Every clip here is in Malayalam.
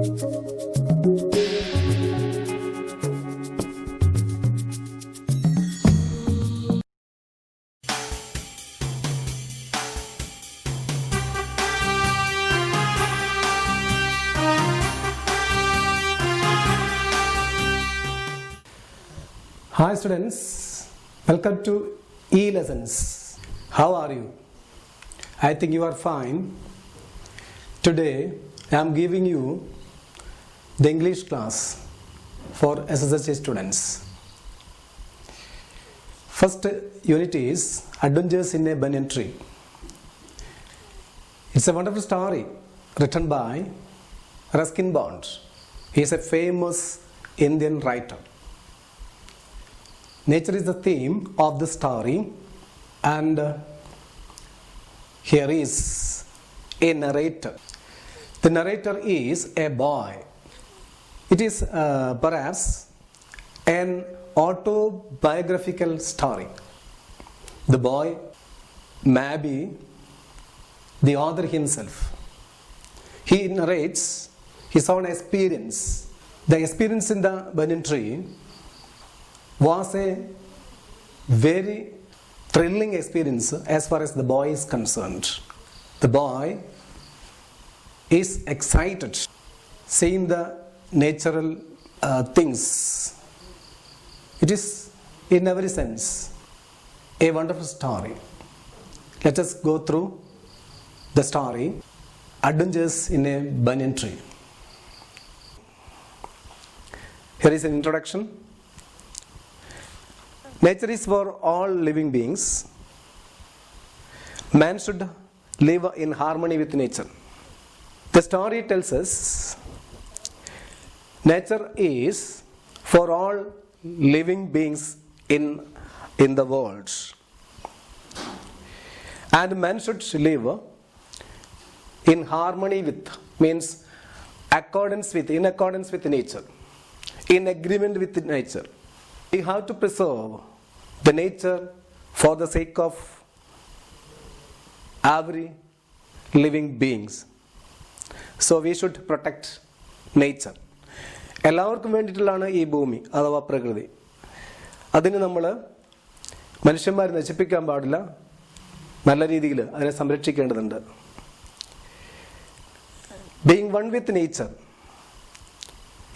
Hi students, welcome to E-Lessons. How are you? I think you are fine. Today I am giving you the English class for SSHC students. First unit is Adventures in a Banyan Tree. It's a wonderful story written by Ruskin Bond. He is a famous Indian writer. Nature is the theme of the story, and here is a narrator. The narrator is a boy. It is perhaps an autobiographical story. The boy may be the author himself. He narrates his own experience. The experience in the banyan tree was a very thrilling experience as far as the boy is concerned. The boy is excited seeing the natural things. It is in every sense a wonderful story. Let us go through the story, Adventures in a Banyan Tree. Here is an introduction. Nature is for all living beings. Man should live in harmony with nature. The story tells us nature is for all living beings in the world. And man should live in harmony with, means in accordance with nature, in agreement with nature. We have to preserve the nature for the sake of every living beings. So we should protect nature. എല്ലാവർക്കും വേണ്ടിയിട്ടുള്ളതാണ് ഈ ഭൂമി അഥവാ പ്രകൃതി. അതിന് നമ്മൾ മനുഷ്യന്മാർ നശിപ്പിക്കാൻ പാടില്ല, നല്ല രീതിയിൽ അതിനെ സംരക്ഷിക്കേണ്ടതുണ്ട്. Being one with nature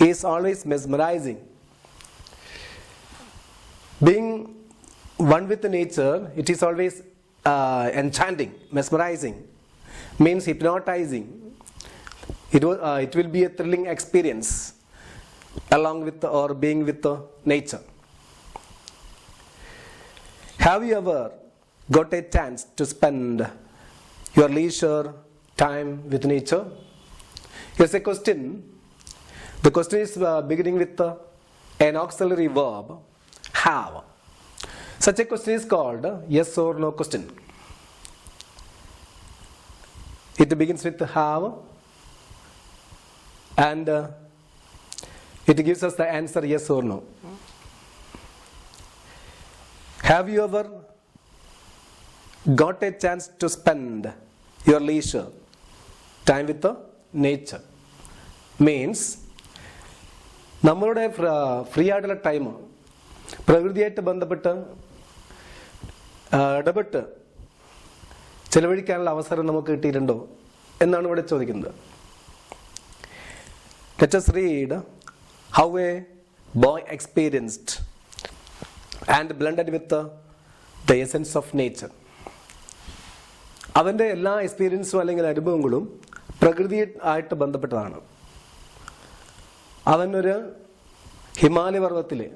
is always mesmerizing. Being one with nature, it is always enchanting, mesmerizing, means hypnotizing. It will be a thrilling experience along with or being with nature. Have you ever got a chance to spend your leisure time with nature? Here's a question. The question is beginning with an auxiliary verb, have. Such a question is called yes or no question. It begins with have and it gives us the answer yes or no. Have you ever got a chance to spend your leisure time with the nature? Means നമ്മളുടെ ഫ്രീ ആയിട്ടുള്ള ടൈം പ്രകൃതിയായിട്ട് ബന്ധപ്പെട്ട് ഇടപെട്ട് ചെലവഴിക്കാനുള്ള അവസരം നമുക്ക് കിട്ടിയിട്ടുണ്ടോ എന്നാണ് ഇവിടെ ചോദിക്കുന്നത്. Let us read how a boy experienced and blended with the essence of nature. അവൻ്റെ എല്ലാ എക്സ്പീരിയൻസും അല്ലെങ്കിൽ അനുഭവങ്ങളും പ്രകൃതി ആയിട്ട് ബന്ധപ്പെട്ടതാണ്. അവനൊരു ഹിമാലയ പർവ്വതത്തിലെ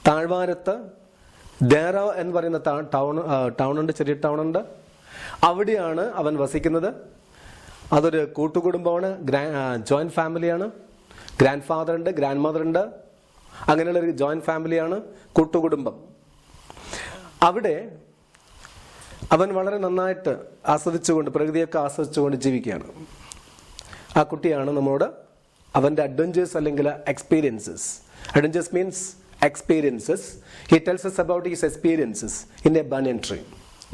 താഴ്വാരത്ത് ദേറ എന്ന് പറയുന്ന ടൗണുണ്ട്, ചെറിയ ടൗണുണ്ട്. അവിടെയാണ് അവൻ വസിക്കുന്നത്. അതൊരു കൂട്ടുകുടുംബമാണ്, ജോയിൻറ്റ് ഫാമിലിയാണ്. ഗ്രാൻഡ് ഫാദർ ഉണ്ട്, ഗ്രാൻഡ് മദർ ഉണ്ട്. അങ്ങനെയുള്ളൊരു ജോയിൻറ്റ് ഫാമിലിയാണ്, കൂട്ടുകുടുംബം. അവിടെ അവൻ വളരെ നന്നായിട്ട് ആസ്വദിച്ചുകൊണ്ട്, പ്രകൃതിയൊക്കെ ആസ്വദിച്ചുകൊണ്ട് ജീവിക്കുകയാണ്. ആ കുട്ടിയാണ് നമ്മളോട് അവൻ്റെ അഡ്വഞ്ചേഴ്സ് അല്ലെങ്കിൽ experiences. Adventures means experiences. He tells us about his experiences in a banyan tree.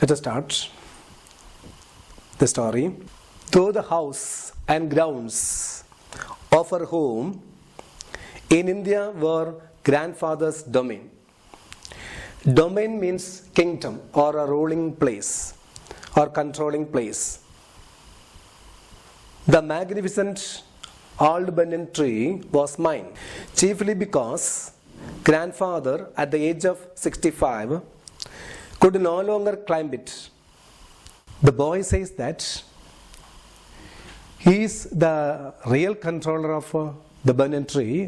Let us start the story. Though the house and grounds of her home in India were grandfather's domain. Domain means kingdom or a ruling place or controlling place. The magnificent old banyan tree was mine, chiefly because grandfather at the age of 65 could no longer climb it. The boy says that he is the real controller of the banyan tree,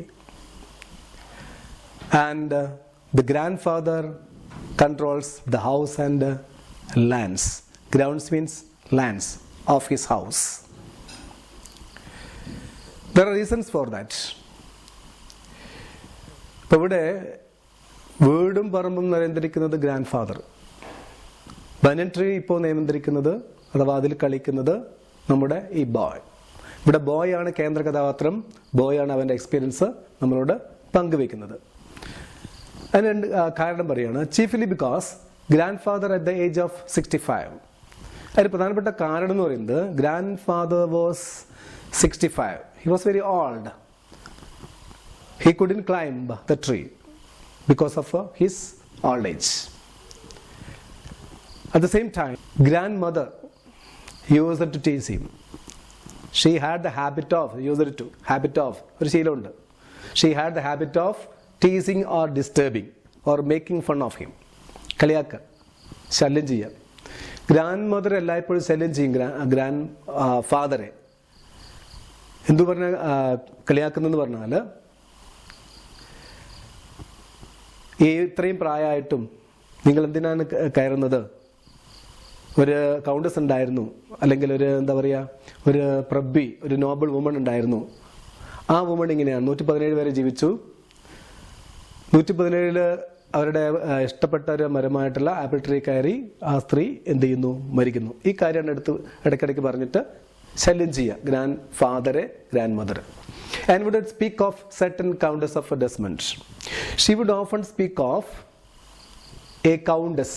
and the grandfather controls the house and lands. Grounds means lands of his house. There are reasons for that. ഇപ്പോൾ ഇവിടെ വീടും പറമ്പും നിയന്ത്രിക്കുന്നത് ഗ്രാൻഡ് ഫാദർ. ബനിയൻ ട്രീ ഇപ്പോൾ നിയന്ത്രിക്കുന്നത് അഥവാ അതിൽ കളിക്കുന്നത് നമ്മുടെ ഈ ബോയ്. ഇവിടെ ബോയ് ആണ് കേന്ദ്ര കഥാപാത്രം. ബോയ് ആണ് അവൻ്റെ എക്സ്പീരിയൻസ് നമ്മളോട് പങ്കുവെക്കുന്നത്. അതിന് രണ്ട് കാരണം പറയുകയാണ്. Chiefly because grand father at the age of 65. അതിന് പ്രധാനപ്പെട്ട കാരണം എന്ന് പറയുന്നത് grand father was 65. He was very old. He couldn't climb the tree because of his old age. At the same time, grandmother used to tease him. She had the habit of ഒരു ശീലമുണ്ട്. She had the habit of teasing or disturbing or making fun of him. കളിയാക്കുക, ശല്യം ചെയ്യുക. ഗ്രാൻഡ് മദർ എല്ലായ്പ്പോഴും ശല്യം ചെയ്യും ഗ്രാൻഡ് ഫാദറെ. എന്തു പറഞ്ഞാൽ കളിയാക്കുന്നെന്ന് പറഞ്ഞാൽ ഈ ഇത്രയും പ്രായമായിട്ടും നിങ്ങൾ എന്തിനാണ് കയറുന്നത്? ഒരു കൗണ്ടസ് ഉണ്ടായിരുന്നു, അല്ലെങ്കിൽ ഒരു എന്താ പറയുക, ഒരു പ്രബി, ഒരു നോബിൾ വുമൺ ഉണ്ടായിരുന്നു. ആ വുമൺ ഇങ്ങനെയാണ് 117 വരെ ജീവിച്ചു. 117 അവരുടെ ഇഷ്ടപ്പെട്ട ഒരു മരമായിട്ടുള്ള ആപ്പിൾ ട്രീ കയറി ആ സ്ത്രീ എന്ത് ചെയ്യുന്നു? മരിക്കുന്നു. ഈ കാര്യമാണ് ഇടയ്ക്കിടയ്ക്ക് പറഞ്ഞിട്ട് ശല്യം ചെയ്യുക ഗ്രാൻഡ് ഫാദറെ, grandmother. And would speak of certain countess of Desmond. She would often speak of a countess,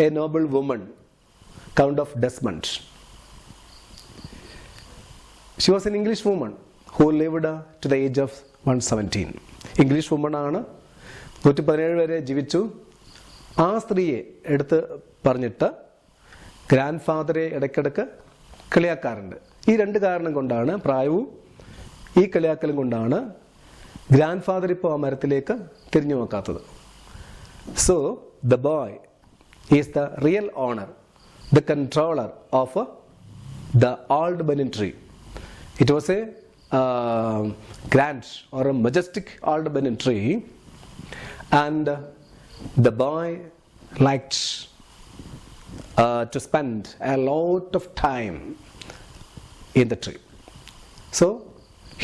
a noble woman, Count of Desmond. She was an English woman who lived to the age of 117. English woman ആണ്, 117 വരെ ജീവിച്ചു. ആ സ്ത്രീയെ എടുത്ത് പറഞ്ഞിട്ട് ഗ്രാൻഡ് ഫാദറെ ഇടയ്ക്കിടയ്ക്ക് കളിയാക്കാറുണ്ട്. ഈ രണ്ട് കാരണം കൊണ്ടാണ്, പ്രായവും ഈ കളിയാക്കലും കൊണ്ടാണ് ഗ്രാൻഡ് ഫാദർ ഇപ്പോൾ ആ മരത്തിലേക്ക് തിരിഞ്ഞു നോക്കാത്തത്. So the boy is the real owner, the controller of the old banyan tree. It was a grand or a majestic old banyan tree, and the boy liked to spend a lot of time in the tree. So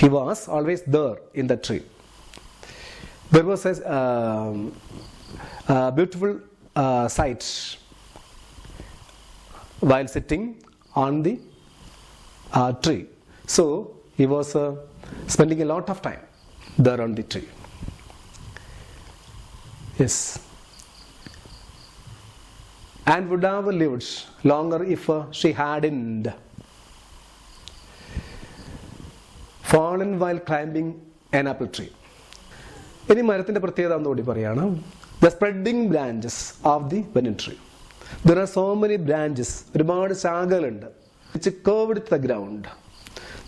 he was always there in the tree. There was a beautiful sight while sitting on the tree. So he was spending a lot of time there on the tree. Yes. And would have lived longer if she hadn't fallen while climbing an apple tree. ഇനി മരത്തിൻ്റെ പ്രത്യേകത എന്നുകൂടി പറയാണ്. The spreading branches of the banyan tree. There are so many branches, ഒരുപാട് ശാഖകളുണ്ട്. Which curved to the ground.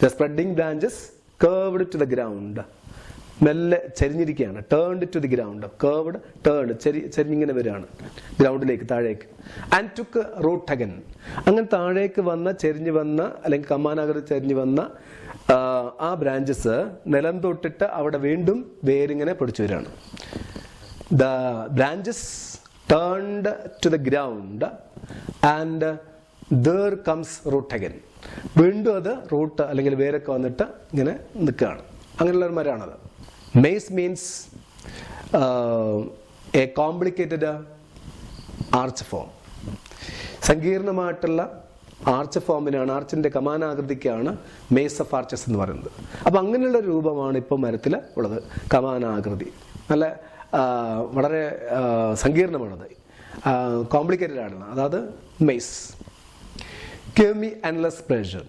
The spreading branches curved to the ground. മെല്ലെ ചരിഞ്ഞിരിക്കുകയാണ്. Turned to the ground. Curved, turned, ചരിഞ്ഞിങ്ങനെ വരികയാണ് ഗ്രൗണ്ടിലേക്ക്, താഴേക്ക്. And took root again. അങ്ങനെ താഴേക്ക് വന്ന, ചെരിഞ്ഞ് വന്ന, അല്ലെങ്കിൽ കമ്മാനാകൃതി ചെരിഞ്ഞ് വന്ന ആ ബ്രാഞ്ചസ് നിലം തൊട്ടിട്ട് അവിടെ വീണ്ടും വേരിങ്ങനെ പിടിച്ചു വരികയാണ്. The branches turned to the ground and there comes root again. വീണ്ടും അത് റൂട്ട് അല്ലെങ്കിൽ വേരൊക്കെ വന്നിട്ട് ഇങ്ങനെ നിൽക്കുകയാണ്. അങ്ങനെയുള്ള ഒരു മരമാണത്. Maze means a complicated arch form. സങ്കീർണമായിട്ടുള്ള ആർച്ച് ഫോമിനാണ്, ആർച്ചിൻ്റെ കമാനാകൃതിക്കാണ് മേസ് ഓഫ് ആർച്ചസ് എന്ന് പറയുന്നത്. അപ്പം അങ്ങനെയുള്ള രൂപമാണ് ഇപ്പോൾ മരത്തിൽ ഉള്ളത്, കമാനാകൃതി. നല്ല വളരെ സങ്കീർണമാണത്, കോംപ്ലിക്കേറ്റഡ് ആണ്. അതായത് maze. Give me endless pleasure.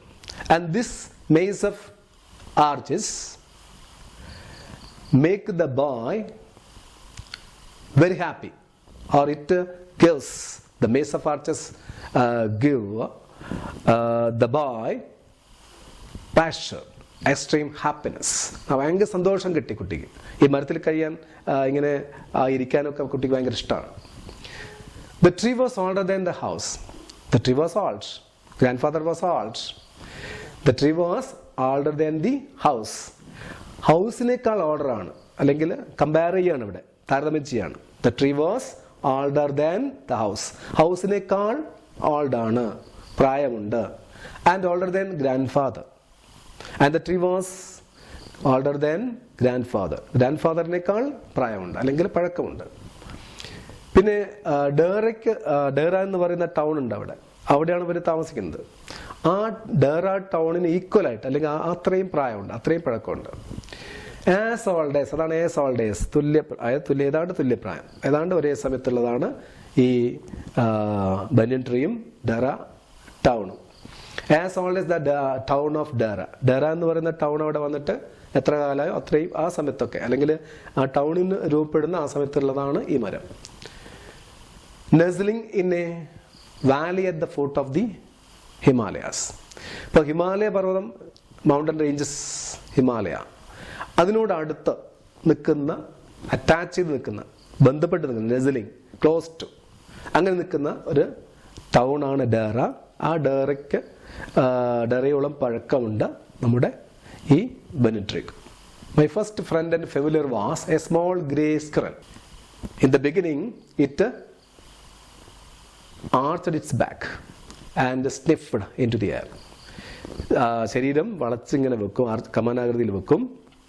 And this maze of arches make the boy very happy, or it gives, the mace of arches give the boy passion, extreme happiness. ഭയങ്കര സന്തോഷം കിട്ടി കുട്ടിക്ക്. ഈ മരത്തിൽ കഴിയാൻ ഇങ്ങനെ ഇരിക്കാനൊക്കെ കുട്ടിക്ക് ഭയങ്കര ഇഷ്ടമാണ്. The tree was older than the house. The tree was old. Grandfather was old. The tree was older than the house. ഹൗസിനേക്കാൾ ഓർഡറാണ്, അല്ലെങ്കിൽ കമ്പയർ ചെയ്യാണ്, ഇവിടെ താരതമ്യം ചെയ്യാണ്. The tree was older than the house. ഹൗസിനേക്കാൾ ഓൾഡാണ്, പ്രായമുണ്ട്. And older than grandfather. And the tree was older than grandfather. ഗ്രാൻഡ്ഫാദറിനേക്കാൾ പ്രായമുണ്ട്, അല്ലെങ്കിൽ പഴക്കമുണ്ട്. പിന്നെ ഡേറ എന്ന് പറയുന്ന ടൗൺ ഉണ്ട്, അവിടെയാണ് ഇവർ താമസിക്കുന്നത്. ആ ഡേറ ടൗണിന് ഈക്വലായിട്ട്, അല്ലെങ്കിൽ അത്രയും പ്രായമുണ്ട്, അത്രയും പഴക്കമുണ്ട്. ആസ് ഓൾഡ് ഏസ്, അതാണ് ആസ് ഓൾഡ് ഏസ്, ഏതാണ്ട് തുല്യപ്രായം, ഏതാണ്ട് ഒരേ സമയത്തുള്ളതാണ് ഈ ബനിയൻ ട്രീയും ഡേറ ടൗണും. As old as the town of Dehra. Dehra എന്ന് പറയുന്ന ടൗൺ അവിടെ വന്നിട്ട് എത്ര കാലമായോ അത്രയും ആ സമയത്തൊക്കെ, അല്ലെങ്കിൽ ആ ടൗണിന് രൂപപ്പെടുന്ന ആ സമയത്തുള്ളതാണ് ഈ മരം. Nestling in a valley at the foot of the Himalayas. ഇപ്പോൾ ഹിമാലയ പർവ്വതം, മൗണ്ടൻ റേഞ്ചസ്, ഹിമാലയ, അതിനോട് അടുത്ത് നിൽക്കുന്ന, അറ്റാച്ച് ചെയ്ത് നിൽക്കുന്ന, ബന്ധപ്പെട്ട് നിൽക്കുന്ന, നസ്ലിംഗ്, ക്ലോസ് ടു, അങ്ങനെ നിൽക്കുന്ന ഒരു ടൗണാണ് ഡേറ. ആ ഡേറയോളം പഴക്കമുണ്ട് നമ്മുടെ ഈ ബനിയൻ ട്രീക്ക്. My first friend and familiar was a small grey squirrel. In the beginning it arched its back and sniffed into the air. ശരീരം വളച്ചിങ്ങനെ വെക്കും, കമാനാകൃതിയിൽ വെക്കും.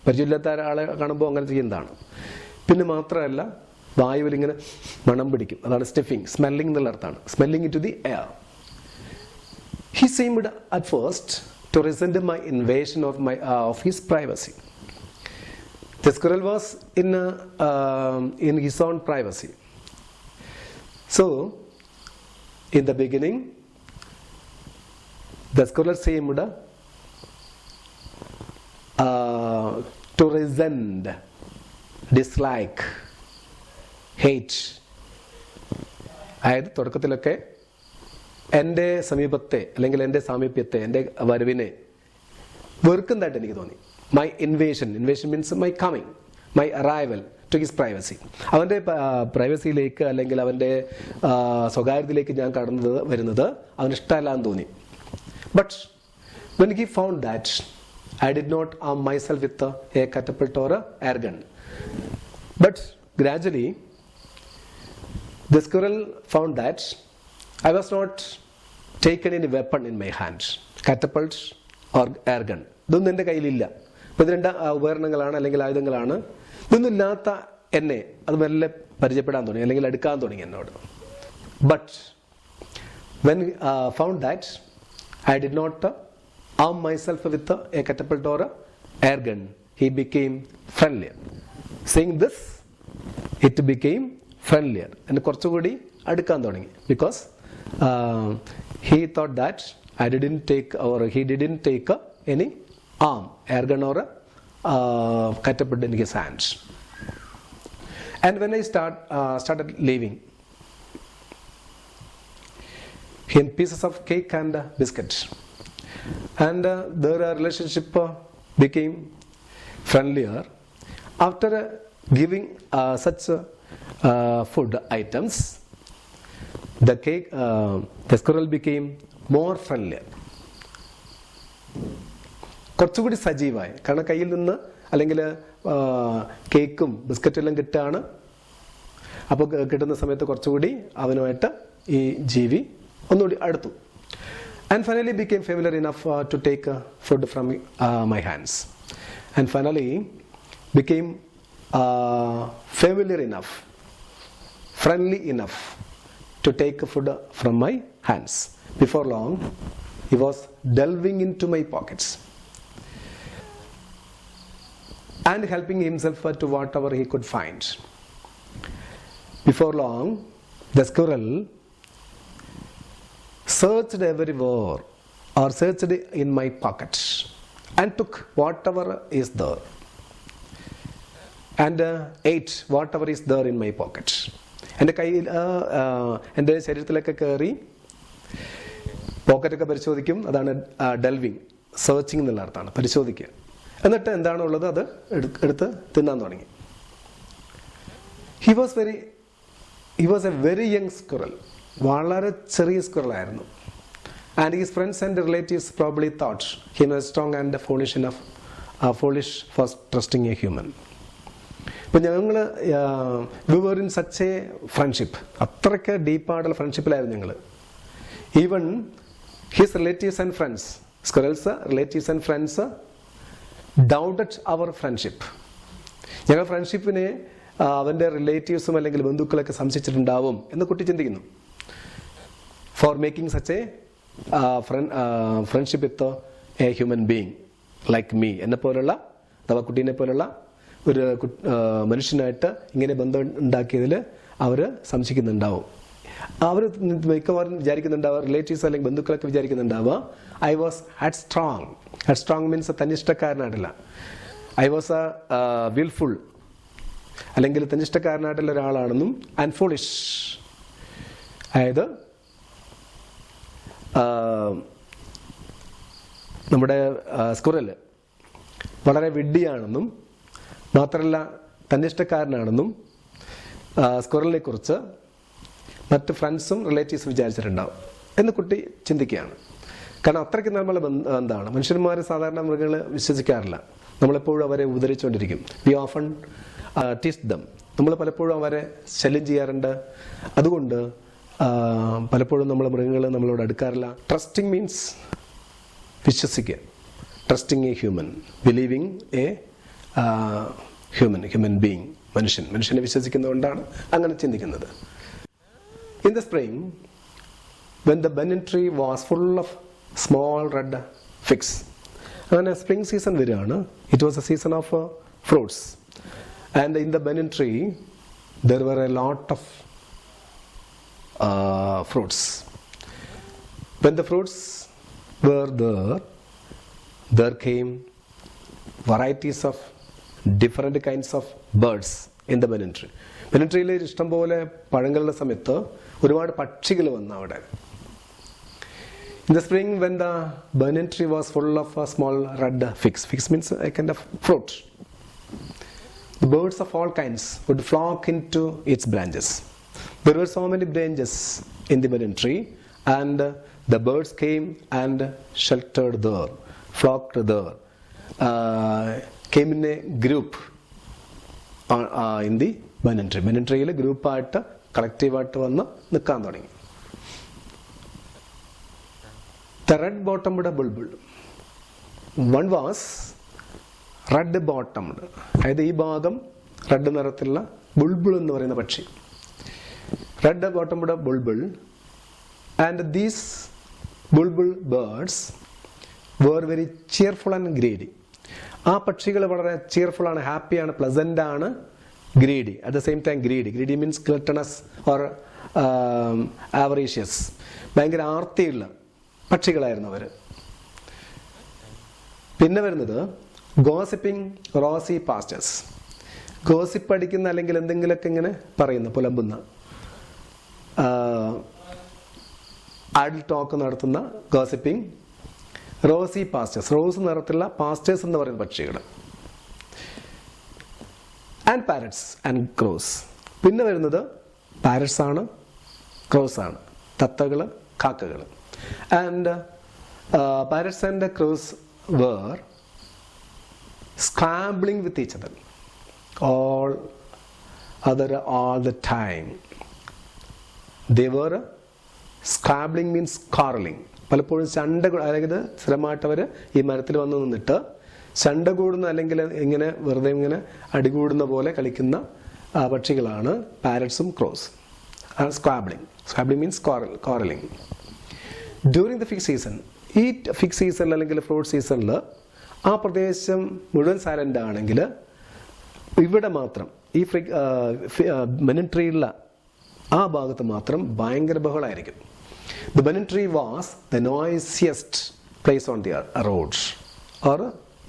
പരിചയമില്ലാത്ത ആളെ കാണുമ്പോൾ അങ്ങനെ ചെയ്യുന്നതാണ്. പിന്നെ മാത്രമല്ല, വായുവിൽ ഇങ്ങനെ മണം പിടിക്കും, അതാണ് സ്നിഫിങ്, സ്മെല്ലിംഗ് എന്നുള്ള അർത്ഥമാണ്. Smelling in to the air. He seemed at first to resent my invasion of his privacy. The squirrel was in his own privacy. So in the beginning, the squirrel seemed to resent, dislike, hate. അതായത് തുടക്കത്തിലൊക്കെ എൻ്റെ സമീപത്തെ, അല്ലെങ്കിൽ എൻ്റെ സാമീപ്യത്തെ, എൻ്റെ വരവിനെ വെറുക്കുന്നതായിട്ട് എനിക്ക് തോന്നി. My invasion means my coming, my arrival to his privacy. അവൻ്റെ പ്രൈവസിയിലേക്ക്, അല്ലെങ്കിൽ അവൻ്റെ സ്വകാര്യതയിലേക്ക് ഞാൻ വരുന്നത് അവന് ഇഷ്ടമല്ലാന്ന് തോന്നി. But when he found that I did not arm myself with a catapult or a air gun. But gradually, the squirrel found that I was not taken any weapon in my hand, catapult or air gun. ഇതൊന്നും എൻ്റെ കയ്യിലില്ല. ഇപ്പോൾ ഇത് രണ്ട് ഉപകരണങ്ങളാണ്, അല്ലെങ്കിൽ ആയുധങ്ങളാണ്. ഇതൊന്നും ഇല്ലാത്ത എന്നെ അത് മെല്ലെ പരിചയപ്പെടാൻ തുടങ്ങി, അല്ലെങ്കിൽ എടുക്കാൻ തുടങ്ങി എന്നോട്. But when found that I did not arm myself with a catapult or a air gun, he became friendlier. Saying this, it became friendlier. And കുറച്ചുകൂടി അടുക്കാൻ തുടങ്ങി. Because he thought that he didn't take any arm, air gun or a catapult in his hands. And when I started leaving him pieces of cake and biscuits, and their relationship became friendlier. After giving such food items, the squirrel became more friendlier. കുറച്ചുകൂടി സജീവമായി. കാരണം കയ്യിൽ നിന്ന്, അല്ലെങ്കിൽ കേക്കും ബിസ്ക്കറ്റും എല്ലാം കിട്ടുകയാണ്. അപ്പോൾ കിട്ടുന്ന സമയത്ത് കുറച്ചുകൂടി അവനുമായിട്ട് ഈ ജീവി ഒന്നുകൂടി അടുത്തു. And finally became familiar enough to take food from my hands. And finally became familiar enough, friendly enough to take food from my hands. Before long, he was delving into my pockets and helping himself to whatever he could find. Before long, the squirrel searched everywhere, or searched in my pockets, and took whatever is there. And eight what ever is there in my pocket. എൻ്റെ കയ്യിൽ എൻ്റെ ശരീരത്തിലൊക്കെ കയറി പോക്കറ്റൊക്കെ പരിശോധിക്കും. അതാണ് ഡെൽവിങ്, സെർച്ചിങ് എന്നുള്ള അർത്ഥമാണ്, പരിശോധിക്കുക. എന്നിട്ട് എന്താണുള്ളത് അത് എടുത്ത് തിന്നാൻ തുടങ്ങി. He was a very young squirrel, വളരെ ചെറിയ സ്ക്വിറലായിരുന്നു. And his friends and relatives probably thought he was strong and foolish for trusting a human. ഇപ്പം ഞങ്ങൾ we were in such a friendship, അത്രയ്ക്ക് ഡീപ്പായിട്ടുള്ള ഫ്രണ്ട്ഷിപ്പിലായിരുന്നു ഞങ്ങൾ. Even his relatives and friends, squirrels relatives and friends doubted our friendship. ഞങ്ങൾ ഫ്രണ്ട്ഷിപ്പിനെ അവൻ്റെ റിലേറ്റീവ്സും അല്ലെങ്കിൽ ബന്ധുക്കളൊക്കെ സംശയിച്ചിട്ടുണ്ടാവും എന്ന് കുട്ടി ചിന്തിക്കുന്നു. For making such a friendship with a human being like me, എന്നെ പോലുള്ള അഥവാ കുട്ടീനെ പോലുള്ള ഒരു മനുഷ്യനായിട്ട് ഇങ്ങനെ ബന്ധം ഉണ്ടാക്കിയതിൽ അവർ സംശയിക്കുന്നുണ്ടാവും. അവർ മിക്കവാറും വിചാരിക്കുന്നുണ്ടാവുക, റിലേറ്റീവ്സ് അല്ലെങ്കിൽ ബന്ധുക്കളൊക്കെ വിചാരിക്കുന്നുണ്ടാവുക, I was headstrong means തന്നിഷ്ടക്കാരനായിട്ടില്ല, ഐ വാസ് എ വിൽഫുൾ അല്ലെങ്കിൽ തന്നിഷ്ടക്കാരനായിട്ടുള്ള ഒരാളാണെന്നും, ആൻഡ് ഫോളിഷ് അതായത് നമ്മുടെ സ്ക്വിറൽ വളരെ വിഡ്ഢിയാണെന്നും മാത്രമല്ല തന്നിഷ്ടക്കാരനാണെന്നും സ്ക്വിറലിനെ കുറിച്ച് മറ്റ് ഫ്രണ്ട്സും റിലേറ്റീവ്സും വിചാരിച്ചിട്ടുണ്ടാവും എന്ന് കുട്ടി ചിന്തിക്കുകയാണ്. കാരണം അത്രയ്ക്ക് നമ്മൾ എന്താണ്, മനുഷ്യന്മാർ സാധാരണ മൃഗങ്ങൾ വിശ്വസിക്കാറില്ല. നമ്മളെപ്പോഴും അവരെ ഉപദ്രവിച്ചുകൊണ്ടിരിക്കും. വി ഓഫൺ ടീച്ച് ദം, നമ്മൾ പലപ്പോഴും അവരെ ശല്യം ചെയ്യാറുണ്ട്. അതുകൊണ്ട് പലപ്പോഴും നമ്മൾ മൃഗങ്ങൾ നമ്മളോട് അടുക്കാറില്ല. ട്രസ്റ്റിംഗ് മീൻസ് വിശ്വസിക്കുക, trusting a human, believing A human being, മനുഷ്യനെ വിശ്വസിക്കുന്നതുകൊണ്ടാണ് അങ്ങനെ ചിന്തിക്കുന്നത്. In the spring, when the banyan tree was full of small red figs, and a spring season variyana, it was a season of fruits, and in the banyan tree there were a lot of fruits. When the fruits were there came varieties of different kinds of birds in the banyan tree. banyan tree യിൽ ഇഷ്ടംപോലെ പഴങ്ങളുടെ സമയത്ത് ഒരുപാട് പക്ഷികൾ വന്നു അവിടെ. In the spring, when the banyan tree was full of small red figs means a kind of fruit, the birds of all kinds would flock into its branches. There were so many branches in the banyan tree, and the birds came and sheltered there, flocked there, came in a group in the banyan tree. banyan tree യിൽ ഗ്രൂപ്പായിട്ട് കളക്റ്റീവായിട്ട് വന്ന് നിൽക്കാൻ തുടങ്ങി. The red bottomed bulbul, one was red bottomed, അതായത് ഈ ഭാഗം റെഡ് നിറത്തിലുള്ള ബുൾബുൾ എന്ന് പറയുന്ന പക്ഷി, red bottomed bulbul, and these bulbul birds were very cheerful and greedy. ആ പക്ഷികൾ വളരെ cheerful ആണ്, ഹാപ്പിയാണ്, പ്ലസന്റ് ആണ്, greedy at the same time. greedy means gluttonous or avaricious, ഭയങ്കര ആർത്തിയുള്ള പക്ഷികളായിരുന്നു അവർ. പിന്നെ വരുന്നത് ഗോസിപ്പിംഗ് റോസി പാസ്റ്റേഴ്സ്, ഗോസിപ്പ് അടിക്കുന്ന അല്ലെങ്കിൽ എന്തെങ്കിലുമൊക്കെ ഇങ്ങനെ പറയുന്ന പുലമ്പുന്ന ആഡിൽ ടോക്ക് നടത്തുന്ന ഗോസിപ്പിംഗ് റോസി പാസ്റ്റേഴ്സ്, റോസ് നിറത്തിലുള്ള പാസ്റ്റേഴ്സ് എന്ന് പറയുന്ന പക്ഷികൾ. And parrots and crows. പിന്നെ വരുന്നത് പാരറ്റ്സ് ആണ്, ക്രോസ് ആണ്, തത്തകൾ, കാക്കകൾ. And parrots and crows were scrambling with each other all the time. They were scrambling means quarreling. പലപ്പോഴും ചണ്ട, അതായത് സ്ഥിരമായിട്ട് അവർ ഈ മരത്തിൽ വന്ന് നിന്നിട്ട് ചണ്ട കൂടുന്ന അല്ലെങ്കിൽ ഇങ്ങനെ വെറുതെ ഇങ്ങനെ അടികൂടുന്ന പോലെ കളിക്കുന്ന പക്ഷികളാണ് പാരറ്റ്സും crows. Squabbling means quarreling. During the fig season, ഈ ഫിഗ് സീസണിൽ അല്ലെങ്കിൽ ഫ്രൂട്ട് സീസണിൽ ആ പ്രദേശം മുഴുവൻ സൈലൻ്റ് ആണെങ്കിൽ ഇവിടെ മാത്രം ഈ banyan tree ഉള്ള ആ ഭാഗത്ത് മാത്രം ഭയങ്കര ബഹളമായിരിക്കും. The banyan tree was the noisiest place on the roads or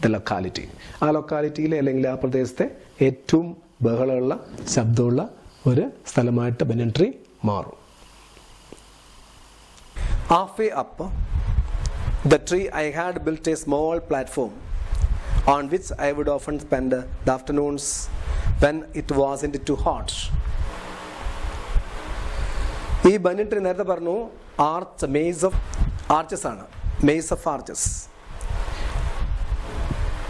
the locality. ആ ലൊക്കാലിറ്റിയിലെ അല്ലെങ്കിൽ ആ പ്രദേശത്തെ ഏറ്റവും ബഹളമുള്ള ശബ്ദമുള്ള ഒരു സ്ഥലമായിട്ട് ബനിയൻ ട്രീ മാറും. Halfway up the tree I had built a small platform on which I would often spend the afternoons when it wasn't too hot. ഈ ബനിയൻ ട്രീ നേരത്തെ പറഞ്ഞു മെയ്സ് ഓഫ് ആർച്ചസ് ആണ്. മെയ്സ് ഓഫ് ആർച്ചസ്,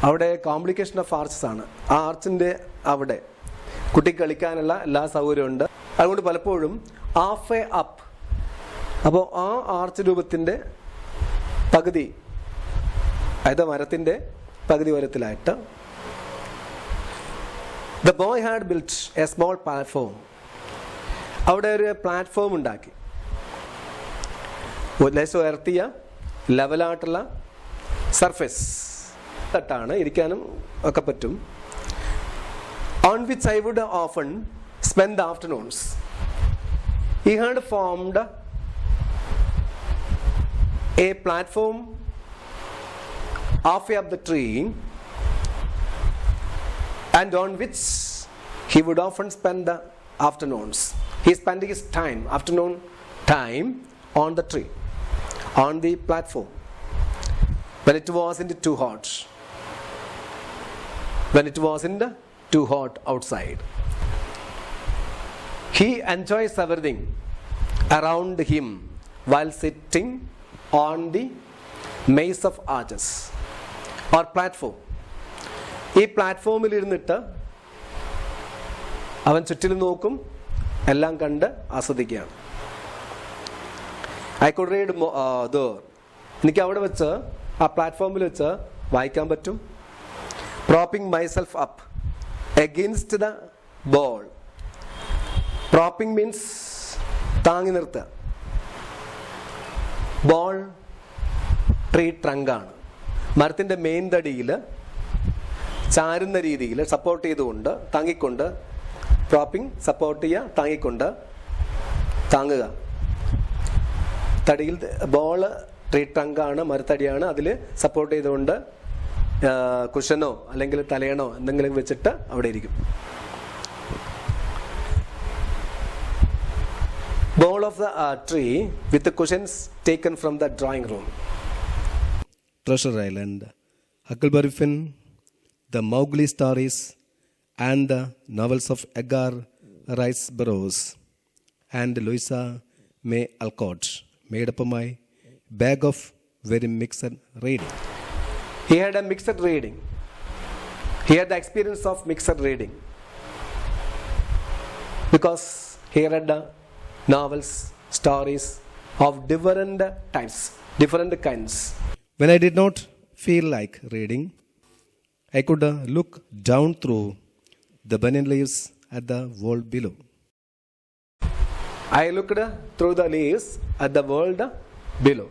അവിടെ കോംപ്ലിക്കേഷൻ ഓഫ് ആർച്ചസ് ആണ്. ആ ആർച്ചിൻ്റെ അവിടെ കുട്ടിക്ക് കളിക്കാനുള്ള എല്ലാ സൗകര്യമുണ്ട്. അതുകൊണ്ട് പലപ്പോഴും ഹാഫ് വേ അപ്പ്, അപ്പോൾ ആ ആർച്ച് രൂപത്തിൻ്റെ പകുതി, അതായത് മരത്തിൻ്റെ പകുതി ഉയരത്തിലായിട്ട് the boy had built a small platform. അവിടെ ഒരു പ്ലാറ്റ്ഫോം ഉണ്ടാക്കി, ലേശം ഉയർത്തിയ ലെവലായിട്ടുള്ള സർഫേസ് തട്ടാണ്, ഇരിക്കാനും ഒക്കെ പറ്റും. On which I would often spend the afternoons. He had formed a platform halfway up the tree, and on which he would often spend the afternoons. He spent his afternoon time on the tree, on the platform, when it wasn't too hot, when it wasn't too hot outside. He enjoys everything around him while sitting on the maze of arches or platform. ഈ പ്ലാറ്റ്ഫോമിൽ ഇരുന്നിട്ട് അവൻ ചുറ്റിലും നോക്കും, എല്ലാം കണ്ട് ആസ്വദിക്കുകയാണ്. I could read there. എനിക്ക് അവിടെ വെച്ച് ആ പ്ലാറ്റ്ഫോമിൽ വെച്ച് വായിക്കാൻ പറ്റും. propping myself up against the ball. Propping means താങ്ങി നിർത്തുക. ബോൾ ട്രീ ട്രങ്കാണ്, മരത്തിൻ്റെ മെയിൻ തടിയിൽ ചാരുന്ന രീതിയിൽ സപ്പോർട്ട് ചെയ്തുകൊണ്ട് താങ്ങിക്കൊണ്ട്, പ്രോപ്പിംഗ് സപ്പോർട്ട് ചെയ്യുക, താങ്ങിക്കൊണ്ട് താങ്ങുക. തടിയിൽ ബോൾ ട്രീ ട്രങ്കാണ്, മരത്തടിയാണ്, അതിൽ സപ്പോർട്ട് ചെയ്തുകൊണ്ട് കുഷനോ അല്ലെങ്കിൽ തലയണോ എന്തെങ്കിലും വെച്ചിട്ട് അവിടെ ഇരിക്കും. Bowl of the tree with the cushions taken from the drawing room. Treasure Island, Huckleberry Finn, the Mowgli stories, and the novels of Edgar Rice Burroughs and Louisa May Alcott made up my bag of very mixed reading. He had a mixed reading. He had the experience of mixed reading because he read novels, stories of different types, different kinds. When I did not feel like reading, I could look down through the banyan leaves at the world below. I looked through the leaves at the world below.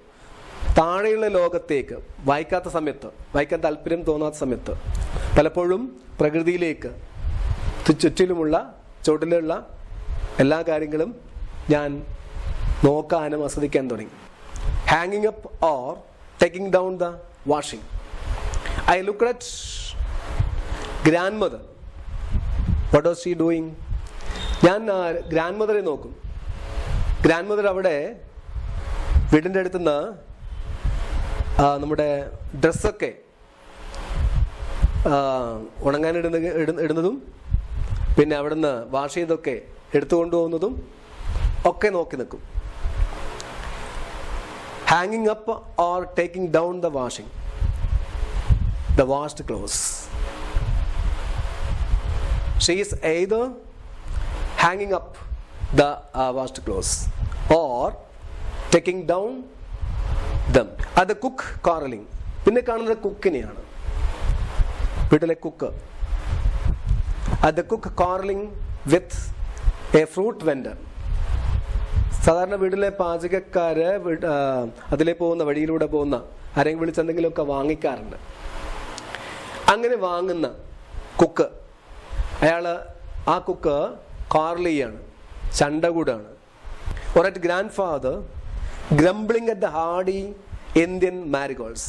താഴെയുള്ള ലോകത്തേക്ക് വായിക്കാത്ത സമയത്ത്, വായിക്കാൻ താല്പര്യം തോന്നാത്ത സമയത്ത് പലപ്പോഴും പ്രകൃതിയിലേക്ക്, ചുറ്റിലുമുള്ള ചുവട്ടിലുള്ള എല്ലാ കാര്യങ്ങളും ഞാൻ നോക്കാനും ആസ്വദിക്കാൻ തുടങ്ങി. ഹാങ്ങിങ് up or taking down the washing. I look at grand mother. What was she doing? ഞാൻ ഗ്രാൻഡ് മദറെ നോക്കും. ഗ്രാൻഡ് മദർ അവിടെ വീടിൻ്റെ അടുത്തുനിന്ന് നമ്മുടെ ഡ്രസ്സൊക്കെ ഇടുന്നതും പിന്നെ അവിടുന്ന് വാഷ് ചെയ്തൊക്കെ എടുത്തുകൊണ്ടു പോകുന്നതും ഒക്കെ നോക്കി നിൽക്കും. ഹാങ്ങിങ് up or taking down the washing, the washed clothes. She is either ഹാങ്ങിങ് up the washed clothes or taking down dum. അത് കുക്ക് കോറലിംഗ്. പിന്നെ കാണുന്നത് കുക്കിനെയാണ്, വീട്ടിലെ കുക്ക്. അത് cook quarrelling with a fruit vendor. സാധാരണ വീട്ടിലെ പാചകക്കാര് അതിലെ പോകുന്ന വഴിയിലൂടെ പോകുന്ന ആരെങ്കിലും വിളിച്ചെന്തെങ്കിലുമൊക്കെ വാങ്ങിക്കാറുണ്ട്. അങ്ങനെ വാങ്ങുന്ന കുക്ക്, ആ cook കോർലിയാണ്, ചണ്ടകൂടാണ്. or at grandfather grumbling at the hardy Indian marigolds.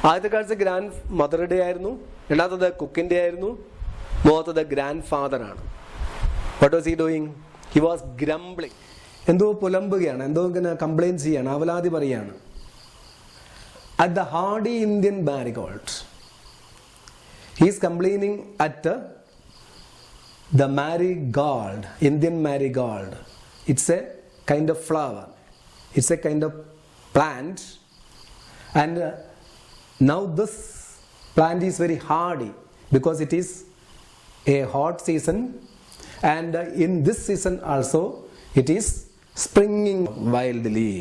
ആദ്യത്തെ കാലത്ത് ഗ്രാൻഡ് മദറുടെ ആയിരുന്നു, രണ്ടാമത്തത് കുക്കിൻ്റെ ആയിരുന്നു, മോത്ത് ദ ഗ്രാൻഡ് ഫാദർ ആണ്. What was he doing? He was grumbling. എന്തോ പുലമ്പുകയാണ്, എന്തോ ഇങ്ങനെ കംപ്ലൈൻറ്റ് ചെയ്യാണ്, അവലാതി പറയാണ്. At the hardy Indian marigold, he is complaining at the marigold, Indian marigold. It's a kind of flower, it's a kind of plant, and now this plant is very hardy because it is a hot season, and in this season also it is springing wildly.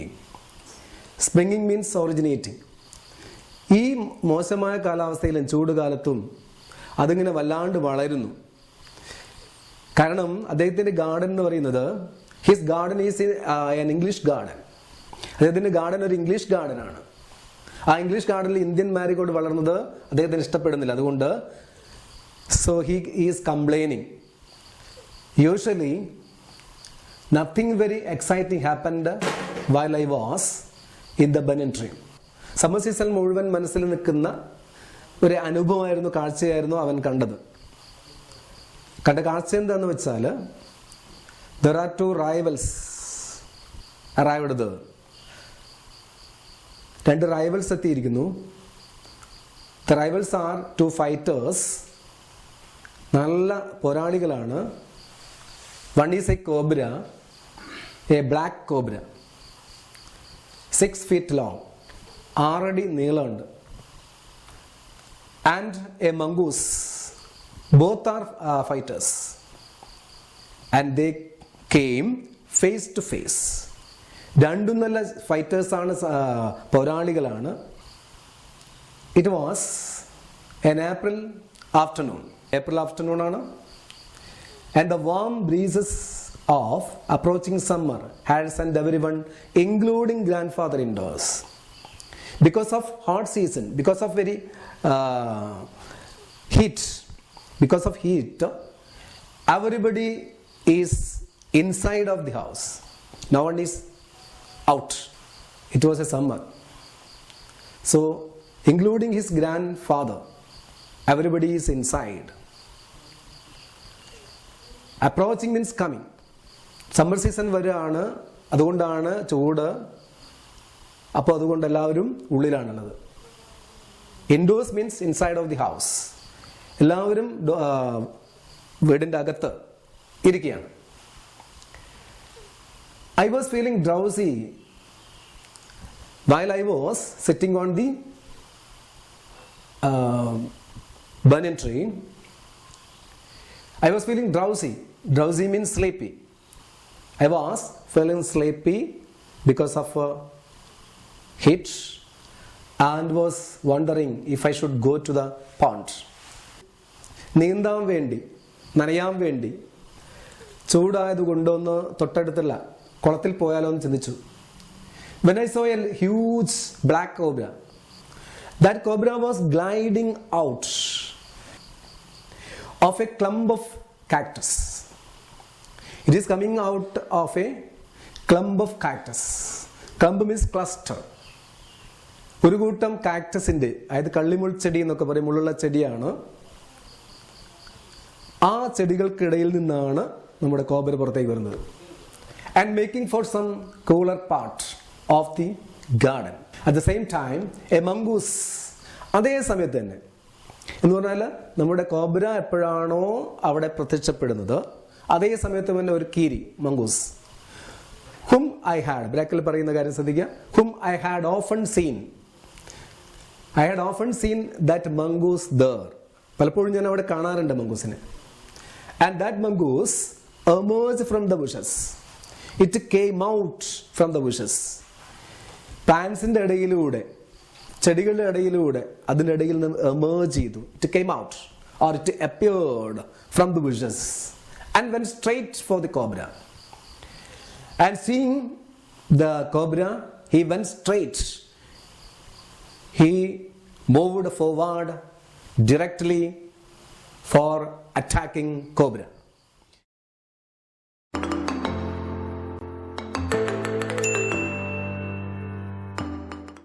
Springing means originating. ഈ മോശമായ കാലാവസ്ഥയിലും ചൂടുകാലത്തും അതിങ്ങനെ വല്ലാണ്ട് വളരുന്നു. കാരണം അദ്ദേഹത്തിൻ്റെ ഗാർഡൻ എന്ന് പറയുന്നത്, his garden is an English garden. അദ്ദേഹത്തിൻ്റെ ഗാർഡൻ ഒരു ഇംഗ്ലീഷ് ഗാർഡൻ ആണ്. ആ ഇംഗ്ലീഷ് ഗാർഡനിൽ ഇന്ത്യൻ മാരിഗോൾഡ് വളർന്നത് അദ്ദേഹത്തിന് ഇഷ്ടപ്പെടുന്നില്ല. അതുകൊണ്ട് so he is complaining. Usually nothing very exciting happened while I was in the banian tree. Summer season മുഴുവൻ മനസ്സിൽ നിൽക്കുന്ന ഒരു അനുഭവമായിരുന്നു, കാഴ്ചയായിരുന്നു അവൻ കണ്ടത്. കണ്ട കാഴ്ച എന്താണെന്ന് വെച്ചാൽ, there are two rivals arrived there. രണ്ട് റൈവൽസ് എത്തിയിരിക്കുന്നു. The rivals are two fighters. നല്ല പോരാളികളാണ്. One is a cobra, a black cobra, 6 feet long, 6 അടി നീളമുണ്ട്. And a mongoose. Both are fighters. And they came face to face. രണ്ടും നല്ല ഫൈറ്റേഴ്സാണ്, പോരാളികളാണ്. It was an April afternoon. April afternoon ആണ്. And the warm breezes of approaching summer had sent everyone, including grandfather, indoors. Because of hot season, because of very heat, everybody is inside of the house. No one is out. It was a summer. So, including his grandfather, everybody is inside. Approaching means coming. Summer season വരെയാണ്, അതുകൊണ്ടാണ് ചൂട്. അപ്പോൾ അതുകൊണ്ട് എല്ലാവരും ഉള്ളിലാണുള്ളത്. Indoors means inside of the house. എല്ലാവരും വീടിൻ്റെ അകത്ത് ഇരിക്കുകയാണ്. I was feeling drowsy while I was sitting on the banyan tree. I was feeling drowsy. Drowsy means sleepy. I was feeling sleepy because of heat and was wondering if I should go to the pond. നീന്താൻ വേണ്ടി, നനയാൻ വേണ്ടി, ചൂടായത് കൊണ്ടൊന്ന് തൊട്ടടുത്തുള്ള കുളത്തിൽ പോയാലോ എന്ന് ചിന്തിച്ചു. When I saw a huge black cobra, that cobra was gliding out of a clump of cactus. It is coming out of a clump of cactus. Clump means cluster. ഒരു കൂട്ടം കാക്ടസിൻ്റെ, അതായത് കള്ളിമുൾ ചെടി എന്നൊക്കെ പറയും, മുള്ളുള്ള ചെടിയാണ്. ആ ചെടികൾക്കിടയിൽ നിന്നാണ് നമ്മുടെ കോബ്ര പുറത്തേക്ക് വരുന്നത്. And making for some cooler part of the garden. At the same time a mongoose. അതേ സമയത്ത് തന്നെ എന്ന് പറഞ്ഞാൽ നമ്മുടെ കോബ്ര എപ്പോഴാണോ അവിടെ പ്രത്യക്ഷപ്പെടുന്നത്, അതേ സമയത്ത് തന്നെ ഒരു കീരി, മംഗൂസ്. ഹും ഐ ഹാഡ്, ബ്രാക്കിൽ പറയുന്ന കാര്യം ശ്രദ്ധിക്കുക. Hmm I had often seen. I had often seen that mongoose there. പലപ്പോഴും ഞാൻ അവിടെ കാണാറുണ്ട് മംഗൂസിനെ. And that mongoose emerged from the bushes. It came out from the bushes. പ്ലാന്റ്സിന്റെ ഇടയിലൂടെ, ചെടികളുടെ ഇടയിലൂടെ, അതിൻ്റെ ഇടയിൽ നിന്ന് emerge ചെയ്തു. It came out or it appeared from the bushes and went straight for the cobra. And seeing the cobra, he went straight. He moved forward directly for attacking cobra.